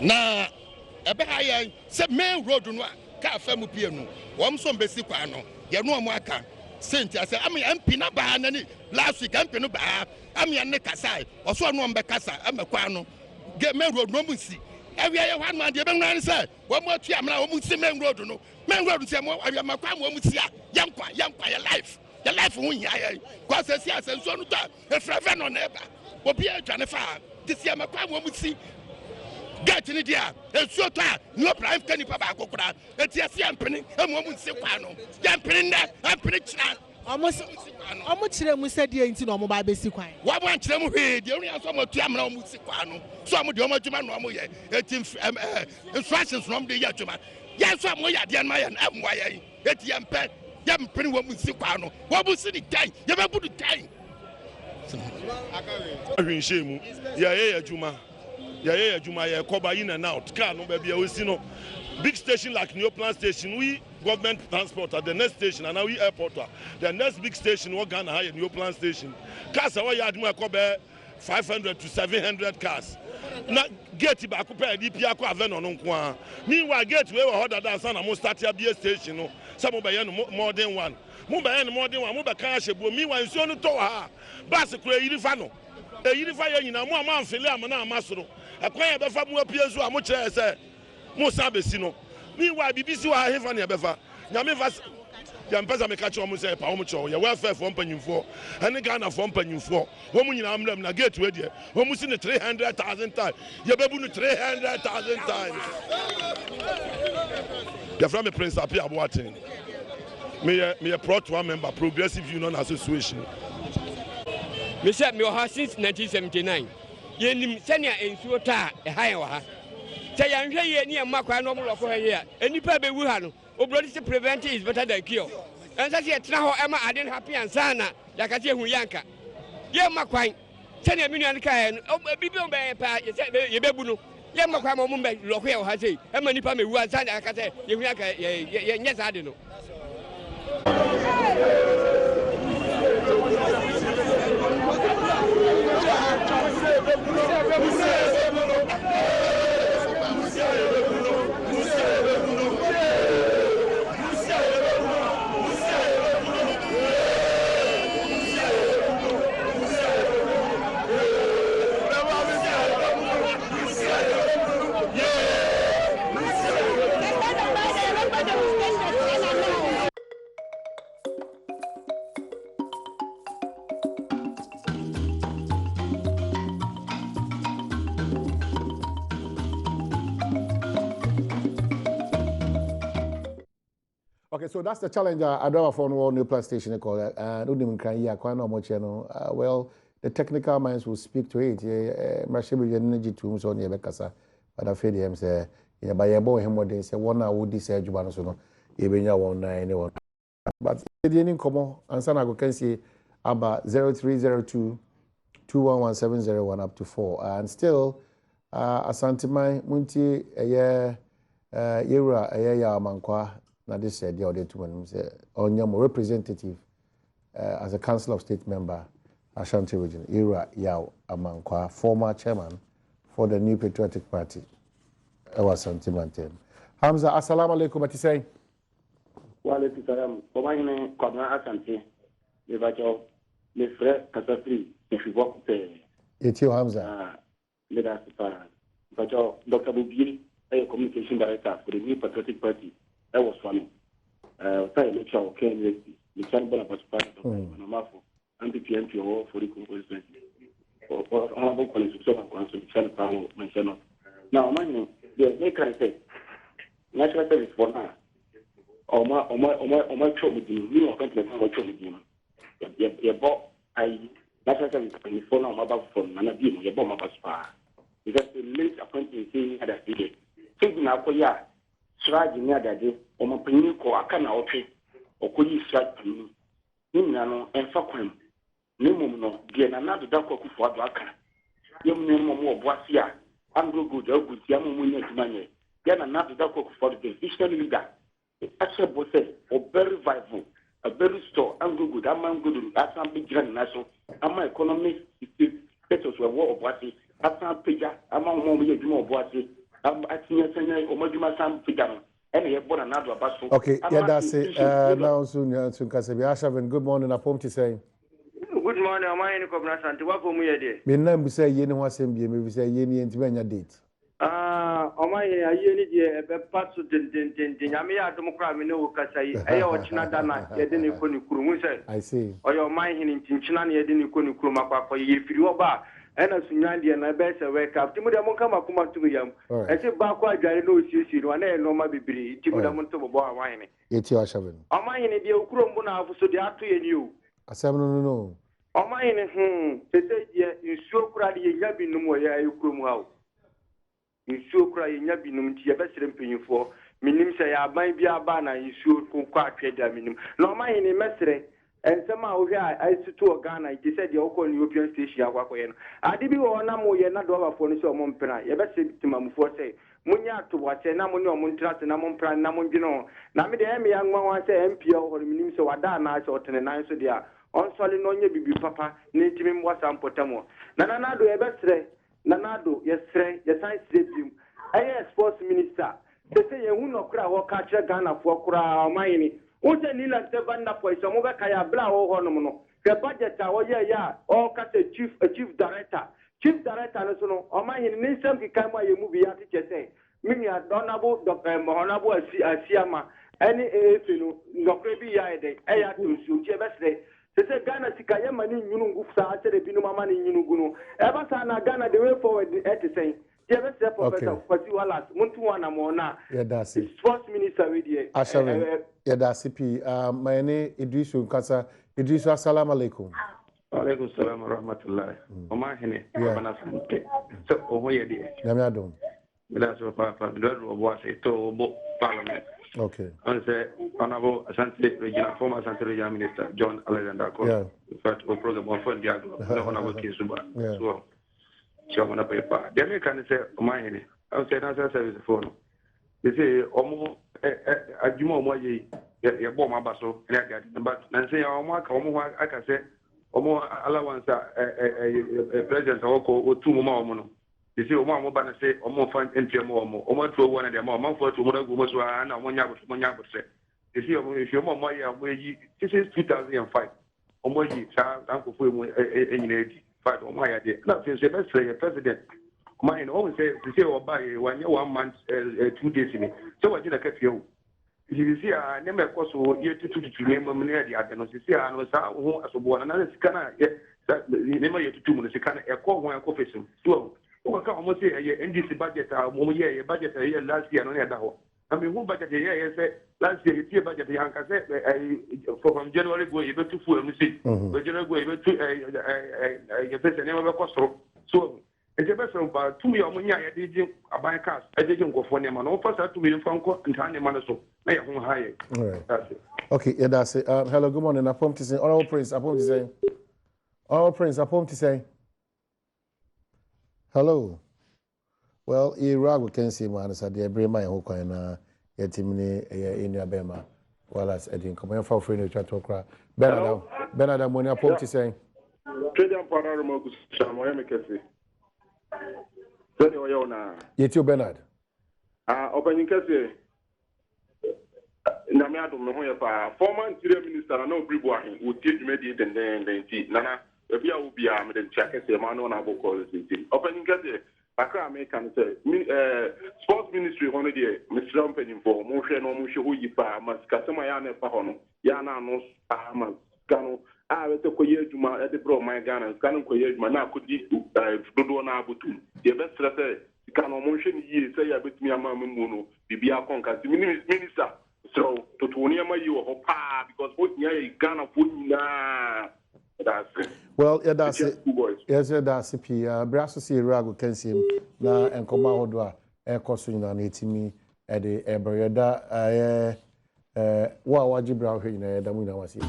na ebe ha ya se main road no ka fa mu pie no wom so mbesi kwa no ye no mo aka senti ase am MP na ba na ni last week MP no ba am ya ne kasa o so no mbe kasa amekwa no main road no mu si awia ye hwan man de be nwan se wo mo atu amna wo mu si main road no main road se mo awia makwa mo mu si a yankwa ye life your life hu nya ye kwa se si ase so no ta e frave no na eba obi e twane fa this year makwa mo mu si get ni dia e so ta no prime kani pa ba kokura e ti ase ampene e mo mu si kwa no ya ampene na ampene china omo kire mu se die nti no omo ba be si kwan wa mo kire mu hwe die onu aso mo tu amna omo si kwa no so omo de omo adwuma no omo ye eti instructions no omo de ya adwuma ya so omo ya de na ya amwa ye eti ya mpe ya mpene wo mu si kwa no wo bu si ni tan ye be budu tan ahwenhyemu ya ye adwuma ya adwuma ya koba in and out car no be bia we si no big station like New Plan Station, we government transport at the next station, and now we airport. The next big station, we Ghana high New Plan Station. Cars are why you have 500 to 700 cars. Now get back up DP ako aven on nkwa. Meanwhile, get we were other than sana mo start here BS station. No, some of more than one. Mo be more than one. Mo be kan shebo. Meanwhile, so no to ha. Bas kure yirifa no. E yirifa ye nyina mo amfele amana amasoro. Akwan ya be fa mo apie so amo kire se. Musa besino meanwhile BBC wa hefa ne befa nyame fa ya mpeza me ka che o mo say pa o mo che ya welfare for mpanyimfo ene Ghana for mpanyimfo wo mu nyina amram na gate we de wo mu si ne 300,000 times ya bebu no 300,000 times ya from me Prince Apia Boatin me a pro to member Progressive Union Association me say me ha since 1979 yenim senia ensuo ta e han wa ha say yanhwe ye ni amakwa no mo loko ha ye enipa be wu ha no obrodi say prevention is better than cure and say ye tena ho ema aden happy answer na yakati ehu yanka ye makwan senia me nuan ka no bibi on be pa ye bebu no ye makwa mo mo be loko ya ha say ema nipa me wu answer na yakati ehu yanka ye nyesa ade no Okay, so that's the challenge. I don't have one New Plan Station call it. Well, the technical minds will speak to it. Energy tools on your Bekasa, but I feel him say, by your boy him what they say 1 hour would decide you so no, even you won't know anyone. But the didn't come on, and son I can see about 0302 211 up to 4, and still Asantimai Munti a year Yura a year Mankwa. Now this the other two ones Onyamo representative as a Council of State member, Ashanti region, Ira Yao Amankwa, former chairman for the New Patriotic Party. Ashanti Mountain. Hamza, assalamu alaikum, what you say? Wa alaikum salam. Komane Kwadna Ashanti. Le bajo le frère Kasafri, le fivo pe. Etio Hamza. Le da pas. Bajo Dr. Boubier, communication director for the New Patriotic Party. That was funny. Say lecture okay, the Chamber of Party of Namafo, anti-PNP or for the constituency. Or honorable constitution of council, Channel Power mentioned. Now, man, they can say, national service for now. Or my trouble with you, you are going to have a trouble with you. You bought I national service for now, mobile phone, and a deal, you bought my spa. Because the late appointment saying that day. So now, yeah. Strategy near that day, or my penny ko akana okay, or could you strike penny? Nimano and Fakwim. Nimum no, dear another Dako for Daka. Yum more Boasia, Anglo good, or good Yamu money. Then another Dako for the division leader. Asha Bosse, or very vital, a very store, Anglo good, Amman good, Assam big grand national, and my economic status were war of Boasie, Assam Pija, among more Boasie. atinya sanya omadwuma sam figano ene ye bona na do abaso. Okay, yeah, that's it. Now soon Kese bi Ashaven, good morning. Apom to say. Good morning, am I in Cobra Santi? What for me a day? Me name be say yeni ho asem bi me be say yeni enti benya date. Am I a yeni de a part to den I may Adom cram in no Casai, I China Dana, Yedini Kuni Kuru. I see. Or your mind in Chinchina, Yedini Kuni Kurumaka, if you are and a Sunyandi and I best a wake up. Timudamon come to me, I say Bakwa, I know you, one no maybe Timudamon to Boa wine. Yeti Ashaven. Am I in a deal Kurumuna so they are to you? Asem no. Am I in they say you so crowded, you have been no more, you come out. Nsuo kura yenya binum ti yebesere mpanyinfo minim se ya ban bia ba na nsuo ko kwa atweda minim na oman ni mesere ensema wo hwe a situ Ghana ti se de okọ ni European station akwakoye no ade bi wo na mo ye na do abafo no se omo mpena yebesere bitimamfo se munya atowache na mo ne omo ntrase na mo mpra na mo ndwino na me de eme ya nwa wa se MP ho minim se wada na se otene nan so de a onsole no nye bibi papa ne ntimi mwasa mpotamo na do yebesere Nanado, yes, science stadium. I sports minister. They say you no cry or catch a Ghana for Kura mining. Who's a Nila Sevanda for some over Kaya Bla or Honomono? The budget, or catch a chief director. Chief director, no, or my in Nissan Kikama, you movie teacher say. Meaning a Donabo, Dr. Mohonabo, Siama, any no crazy idea. I have to shoot your best day. They say Ghana sikaya mani nyunu ngufsa atere binu mama ni nyunu gunu. Eba sana Ghana the way forward eti saying. Jebe se professor Kwasi Wallace muntu wana mona. Yeah, that's it. Sports minister we dey. Ashaven. Yeah, that's it. My name Idrisu Kasa. Idrisu, assalamu alaikum. Alaikum salam wa rahmatullah. Oma hene bana sante. So oho ye dey. Nyame Adom. Bila so papa do bo ase to bo parliament. Okay. On say honorable Asante Regional former Asante Regional Minister John Alexander Cole. Yeah. In fact, we program on phone dialogue. Honorable Kisuba. Yeah. So, chairman of paper. The American say, "My hene." I say national service phone. They say, "Omo, ajumo omo ye bomb abaso." But I say, "Omo, I can say, omo allowance president oko two omo no." They say, "Omo bana say, omo fan entry omo throw one of them, omo for to mo go so na omo nyabo say." They say, "If you omo ya we this is 2005. Omo yi sa anko fu emu enyina fight omo ya dey. Na say best president. Mine always say oba 1 month 2 days ni. So what did I get you? You see a name course year to name money the other no see no sa ho asobo na sika na name year to mu sika na e ko ho ko fesim. So o ka almost say NDC budget mo year budget year last year no na da ho. I mean who budget year say last year the budget yan ka say from January go you to full me see. January go you to you pay name be cost. So it's best about 2 million money I did a buy cars. I didn't go for them and all first 2 million franc and tiny money so I home high. That's it. Okay, yeah, that's it. Hello, good morning. Apom to say, Honorable Prince, Apom to say. Honorable Prince, Apom to say. Hello. Well, Iraq can see man, so they bring my hook and yetimini in your bema. Well, as Edin, come here for free to talk. Bernard, money Apom to say. President Panorama Asem Kese. Yetio Bernard. Asem Kese. Nyame Adom me ho ye pa. Former interior minister na obribo ahin. Wo tie dwumadi den nana ebi a wo bia me den tia kese ma no na boko senti. Asem Kese akra American say sports ministry hono de Mr. Mpenimfo mo hwe no mo hwe ho yi pa maskasema ya na pa hono ya na no ama kanu a wete ko ye adwuma e de bro man Ghana kanu ko ye adwuma na akodi dodo na abutu ye be stress kanu mo hwe ni yi say ya betumi ama mu no bibia konka minister so to ni ama yi wo pa because what nya Ghana fo nyina. That's it. Well, yeah, that's it. Yes, that's it. Brasso see Rago can see him now and come out do a costume on 80 at the Ebreda. What Jibra in the Damuna was here.